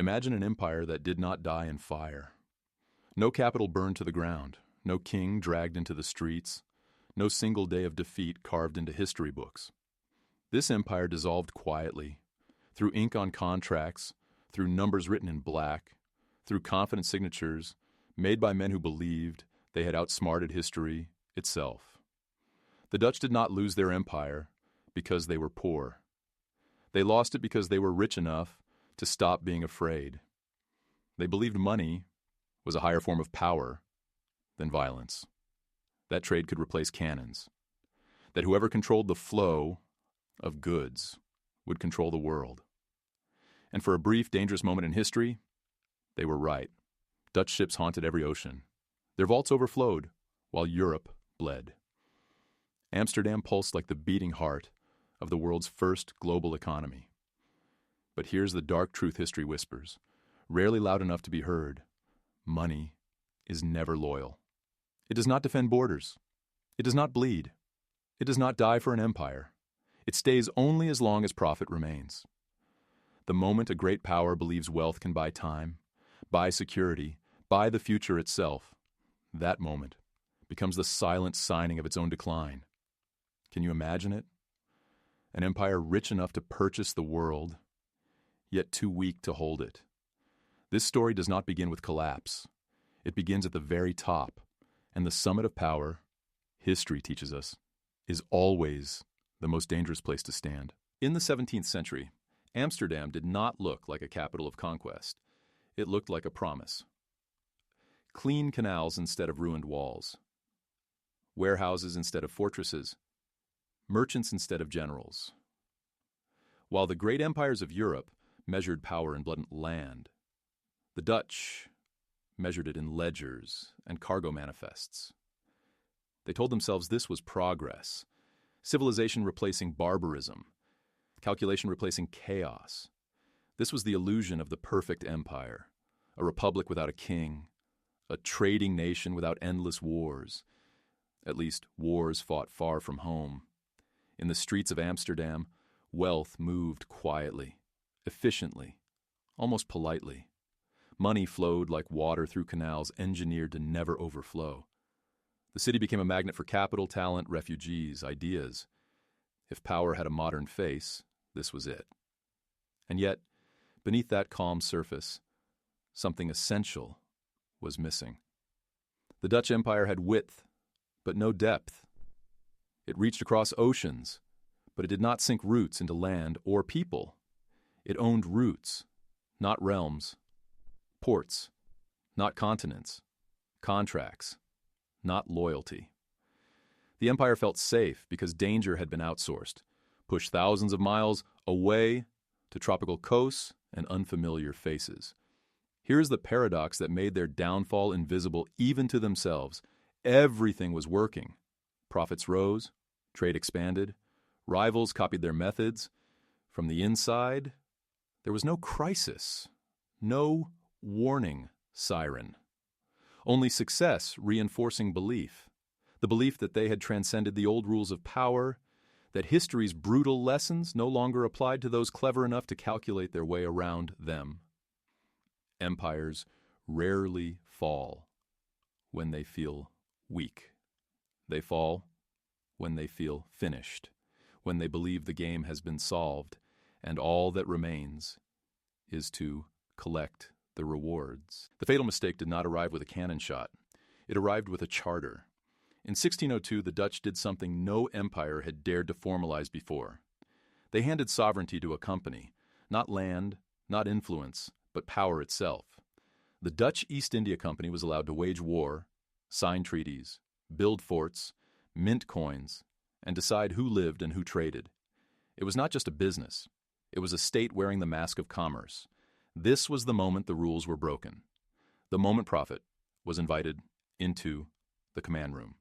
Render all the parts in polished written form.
Imagine an empire that did not die in fire. No capital burned to the ground, no king dragged into the streets, no single day of defeat carved into history books. This empire dissolved quietly, through ink on contracts, through numbers written in black, through confident signatures made by men who believed they had outsmarted history itself. The Dutch did not lose their empire because they were poor. They lost it because they were rich enough to stop being afraid. They believed money was a higher form of power than violence. That trade could replace cannons. That whoever controlled the flow of goods would control the world. And for a brief, dangerous moment in history, they were right. Dutch ships haunted every ocean. Their vaults overflowed, while Europe bled. Amsterdam pulsed like the beating heart of the world's first global economy. But here's the dark truth history whispers, rarely loud enough to be heard. Money is never loyal. It does not defend borders. It does not bleed. It does not die for an empire. It stays only as long as profit remains. The moment a great power believes wealth can buy time, buy security, buy the future itself, that moment becomes the silent signing of its own decline. Can you imagine it? An empire rich enough to purchase the world, yet too weak to hold it. This story does not begin with collapse. It begins at the very top, and the summit of power, history teaches us, is always the most dangerous place to stand. In the 17th century, Amsterdam did not look like a capital of conquest. It looked like a promise. Clean canals instead of ruined walls. Warehouses instead of fortresses. Merchants instead of generals. While the great empires of Europe measured power in blood and land, the Dutch measured it in ledgers and cargo manifests. They told themselves this was progress, civilization replacing barbarism, calculation replacing chaos. This was the illusion of the perfect empire, a republic without a king, a trading nation without endless wars, at least wars fought far from home. In the streets of Amsterdam, wealth moved quietly, efficiently, almost politely. Money flowed like water through canals engineered to never overflow. The city became a magnet for capital, talent, refugees, ideas. If power had a modern face, this was it. And yet, beneath that calm surface, something essential was missing. The Dutch Empire had width, but no depth. It reached across oceans, but it did not sink roots into land or people. It owned roots, not realms. Ports, not continents. Contracts, not loyalty. The empire felt safe because danger had been outsourced, pushed thousands of miles away to tropical coasts and unfamiliar faces. Here's the paradox that made their downfall invisible even to themselves. Everything was working. Profits rose, trade expanded, rivals copied their methods. From the inside, there was no crisis, no warning siren. Only success reinforcing belief, the belief that they had transcended the old rules of power, that history's brutal lessons no longer applied to those clever enough to calculate their way around them. Empires rarely fall when they feel weak. They fall when they feel finished, when they believe the game has been solved, and all that remains is to collect the rewards. The fatal mistake did not arrive with a cannon shot. It arrived with a charter. In 1602, the Dutch did something no empire had dared to formalize before. They handed sovereignty to a company, not land, not influence, but power itself. The Dutch East India Company was allowed to wage war, sign treaties, build forts, mint coins, and decide who lived and who traded. It was not just a business. It was a state wearing the mask of commerce. This was the moment the rules were broken. The moment profit was invited into the command room.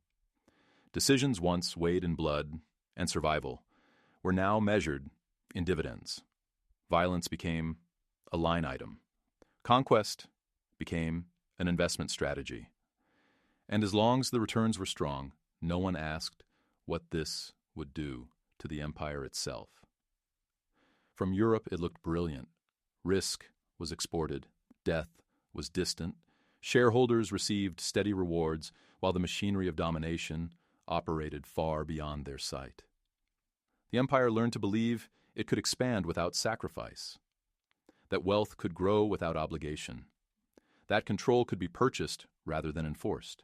Decisions once weighed in blood and survival were now measured in dividends. Violence became a line item. Conquest became an investment strategy. And as long as the returns were strong, no one asked what this would do to the empire itself. From Europe, it looked brilliant. Risk was exported, death was distant, shareholders received steady rewards, while the machinery of domination operated far beyond their sight. The empire learned to believe it could expand without sacrifice, that wealth could grow without obligation, that control could be purchased rather than enforced.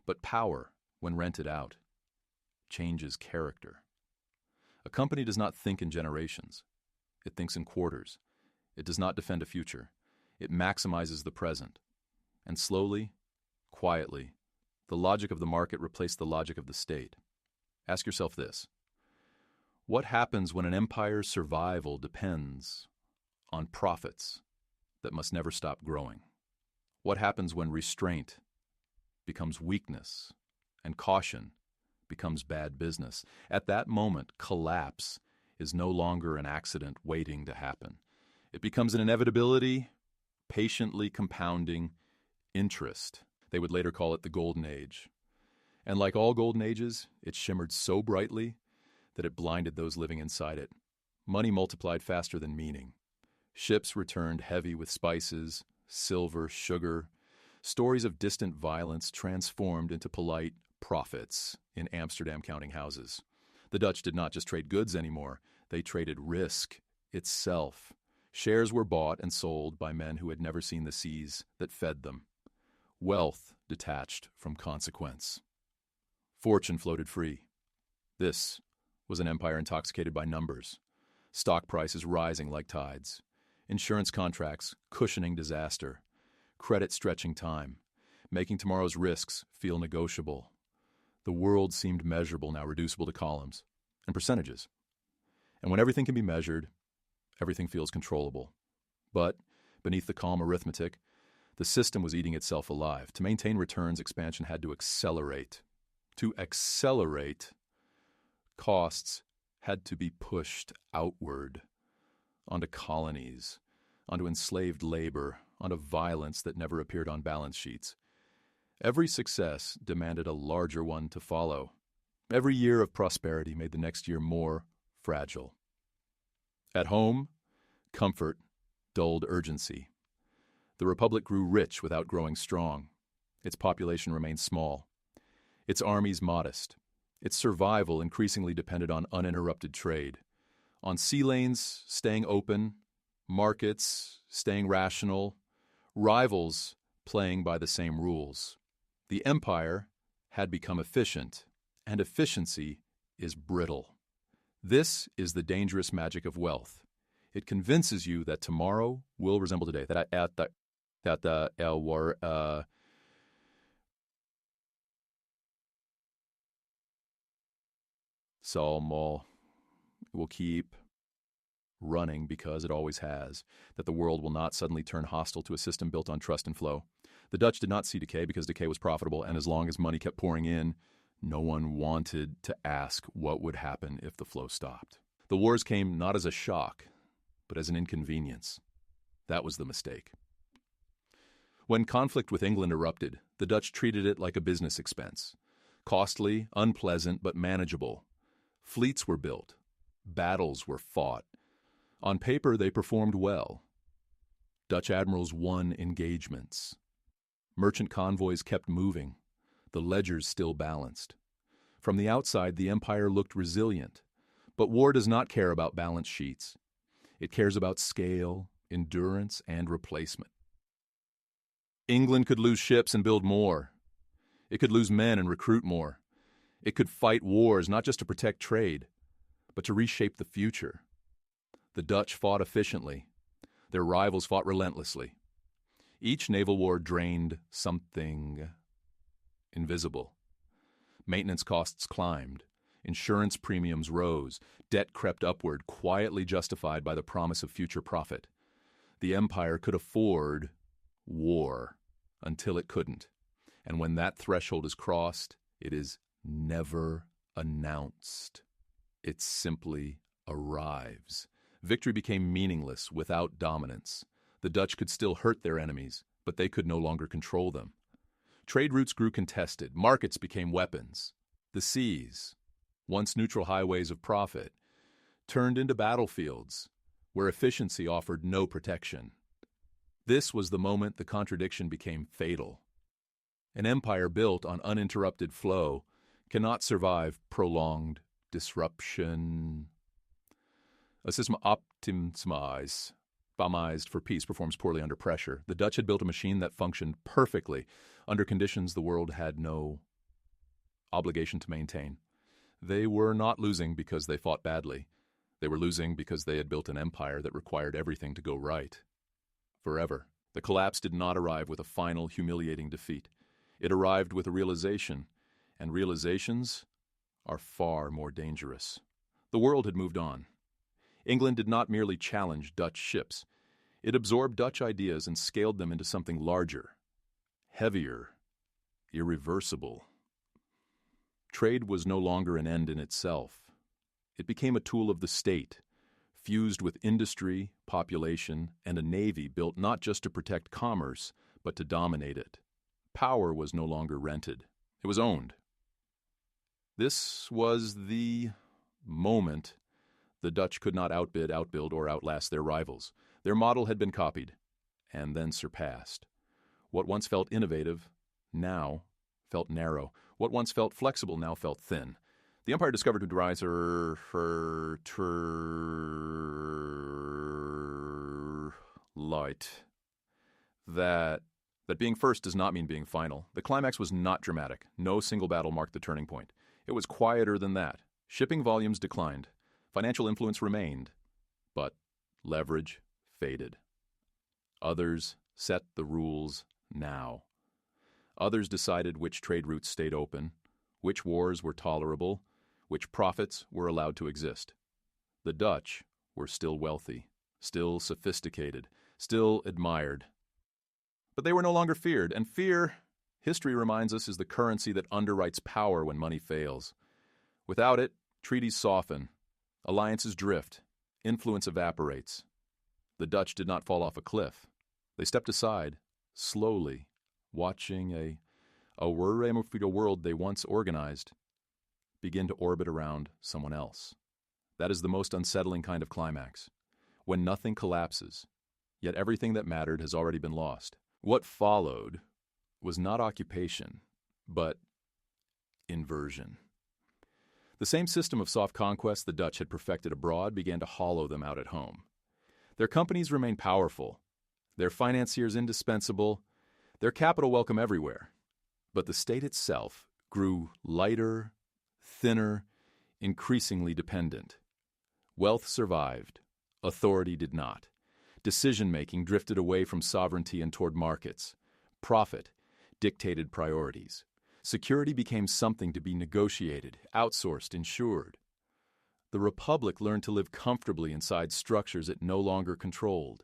But power, when rented out, changes character. A company does not think in generations. It thinks in quarters. It does not defend a future. It maximizes the present. And slowly, quietly, the logic of the market replaced the logic of the state. Ask yourself this. What happens when an empire's survival depends on profits that must never stop growing? What happens when restraint becomes weakness and caution becomes bad business? At that moment, collapse is no longer an accident waiting to happen. It becomes an inevitability, patiently compounding interest. They would later call it the Golden Age. And like all Golden Ages, it shimmered so brightly that it blinded those living inside it. Money multiplied faster than meaning. Ships returned heavy with spices, silver, sugar. Stories of distant violence transformed into polite profits in Amsterdam counting houses. The Dutch did not just trade goods anymore. They traded risk itself. Shares were bought and sold by men who had never seen the seas that fed them. Wealth detached from consequence. Fortune floated free. This was an empire intoxicated by numbers. Stock prices rising like tides. Insurance contracts cushioning disaster. Credit stretching time, making tomorrow's risks feel negotiable. The world seemed measurable now, reducible to columns and percentages. And when everything can be measured, everything feels controllable. But beneath the calm arithmetic, the system was eating itself alive. To maintain returns, expansion had to accelerate. To accelerate, costs had to be pushed outward, onto colonies, onto enslaved labor, onto violence that never appeared on balance sheets. Every success demanded a larger one to follow. Every year of prosperity made the next year more fragile. At home, comfort dulled urgency. The Republic grew rich without growing strong. Its population remained small. Its armies modest. Its survival increasingly depended on uninterrupted trade, on sea lanes staying open, markets staying rational, rivals playing by the same rules. The empire had become efficient, and efficiency is brittle. This is the dangerous magic of wealth. It convinces you that tomorrow will resemble today, Salmo will keep running because it always has, that the world will not suddenly turn hostile to a system built on trust and flow. The Dutch did not see decay because decay was profitable, and as long as money kept pouring in, no one wanted to ask what would happen if the flow stopped. The wars came not as a shock, but as an inconvenience. That was the mistake. When conflict with England erupted, the Dutch treated it like a business expense. Costly, unpleasant, but manageable. Fleets were built. Battles were fought. On paper, they performed well. Dutch admirals won engagements. Merchant convoys kept moving. The ledgers still balanced. From the outside, the empire looked resilient. But war does not care about balance sheets. It cares about scale, endurance, and replacement. England could lose ships and build more. It could lose men and recruit more. It could fight wars not just to protect trade, but to reshape the future. The Dutch fought efficiently. Their rivals fought relentlessly. Each naval war drained something invisible. Maintenance costs climbed. Insurance premiums rose. Debt crept upward, quietly justified by the promise of future profit. The empire could afford war until it couldn't. And when that threshold is crossed, it is never announced. It simply arrives. Victory became meaningless without dominance. The Dutch could still hurt their enemies, but they could no longer control them. Trade routes grew contested. Markets became weapons. The seas, once neutral highways of profit, turned into battlefields where efficiency offered no protection. This was the moment the contradiction became fatal. An empire built on uninterrupted flow cannot survive prolonged disruption. A system optimized for peace performs poorly under pressure. The Dutch had built a machine that functioned perfectly under conditions the world had no obligation to maintain. They were not losing because they fought badly. They were losing because they had built an empire that required everything to go right. Forever. The collapse did not arrive with a final, humiliating defeat. It arrived with a realization, and realizations are far more dangerous. The world had moved on. England did not merely challenge Dutch ships. It absorbed Dutch ideas and scaled them into something larger, heavier, irreversible. Trade was no longer an end in itself. It became a tool of the state, fused with industry, population, and a navy built not just to protect commerce, but to dominate it. Power was no longer rented. It was owned. This was the moment the Dutch could not outbid, outbuild, or outlast their rivals. Their model had been copied and then surpassed. What once felt innovative now felt narrow. What once felt flexible now felt thin. The empire discovered to rise light that being first does not mean being final. The climax was not dramatic. No single battle marked the turning point. It was quieter than that. Shipping volumes declined. Financial influence remained, but leverage faded. Others set the rules now. Others decided which trade routes stayed open, which wars were tolerable, which profits were allowed to exist. The Dutch were still wealthy, still sophisticated, still admired. But they were no longer feared, and fear, history reminds us, is the currency that underwrites power when money fails. Without it, treaties soften, alliances drift, influence evaporates. The Dutch did not fall off a cliff. They stepped aside, slowly, watching a world they once organized begin to orbit around someone else. That is the most unsettling kind of climax, when nothing collapses, yet everything that mattered has already been lost. What followed was not occupation, but inversion. The same system of soft conquest the Dutch had perfected abroad began to hollow them out at home. Their companies remained powerful, their financiers indispensable, their capital welcome everywhere. But the state itself grew lighter, thinner, increasingly dependent. Wealth survived. Authority did not. Decision-making drifted away from sovereignty and toward markets. Profit dictated priorities. Security became something to be negotiated, outsourced, insured. The Republic learned to live comfortably inside structures it no longer controlled.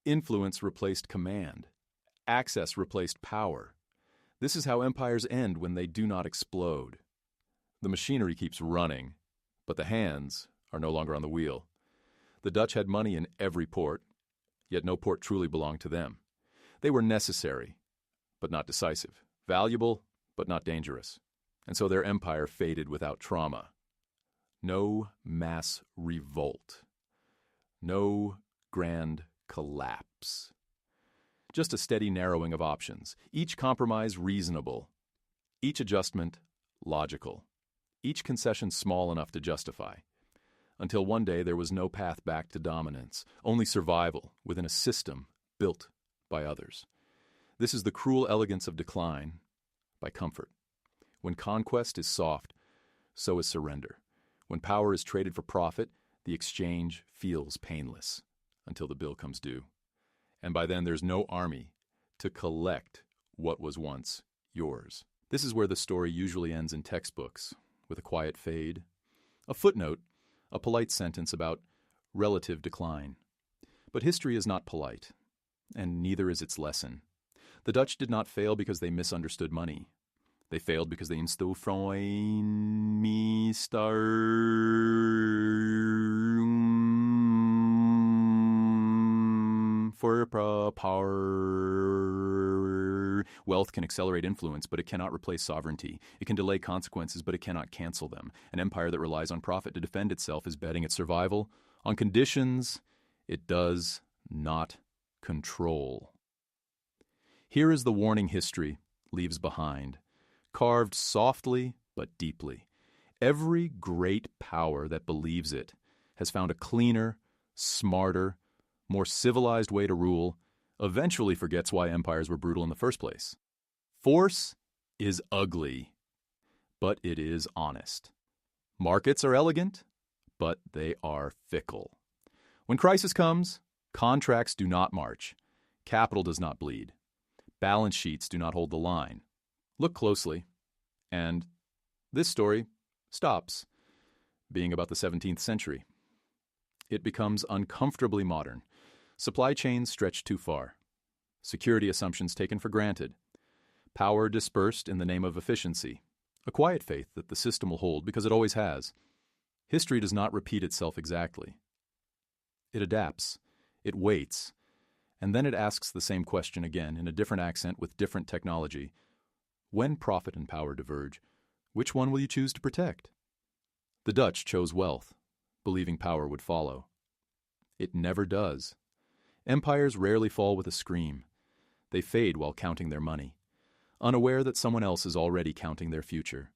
Influence replaced command. Access replaced power. This is how empires end when they do not explode. The machinery keeps running, but the hands are no longer on the wheel. The Dutch had money in every port, yet no port truly belonged to them. They were necessary, but not decisive, valuable, but not dangerous. And so their empire faded without trauma. No mass revolt. No grand collapse. Just a steady narrowing of options, each compromise reasonable, each adjustment logical, each concession small enough to justify. Until one day there was no path back to dominance, only survival within a system built by others. This is the cruel elegance of decline by comfort. When conquest is soft, so is surrender. When power is traded for profit, the exchange feels painless until the bill comes due. And by then there's no army to collect what was once yours. This is where the story usually ends in textbooks, with a quiet fade, a footnote, a polite sentence about relative decline. But history is not polite, and neither is its lesson. The Dutch did not fail because they misunderstood money. They failed because they instilled for power. Wealth can accelerate influence, but it cannot replace sovereignty. It can delay consequences, but it cannot cancel them. An empire that relies on profit to defend itself is betting its survival on conditions It does not control. Here is the warning history leaves behind, carved softly but deeply. Every great power that believes it has found a cleaner, smarter, more civilized way to rule, eventually forgets why empires were brutal in the first place. Force is ugly, but it is honest. Markets are elegant, but they are fickle. When crisis comes, contracts do not march. Capital does not bleed. Balance sheets do not hold the line. Look closely, and this story stops being about the 17th century. It becomes uncomfortably modern. Supply chains stretch too far. Security assumptions taken for granted. Power dispersed in the name of efficiency. A quiet faith that the system will hold because it always has. History does not repeat itself exactly. It adapts. It waits. And then it asks the same question again in a different accent with different technology. When profit and power diverge, which one will you choose to protect? The Dutch chose wealth, believing power would follow. It never does. Empires rarely fall with a scream. They fade while counting their money, unaware that someone else is already counting their future.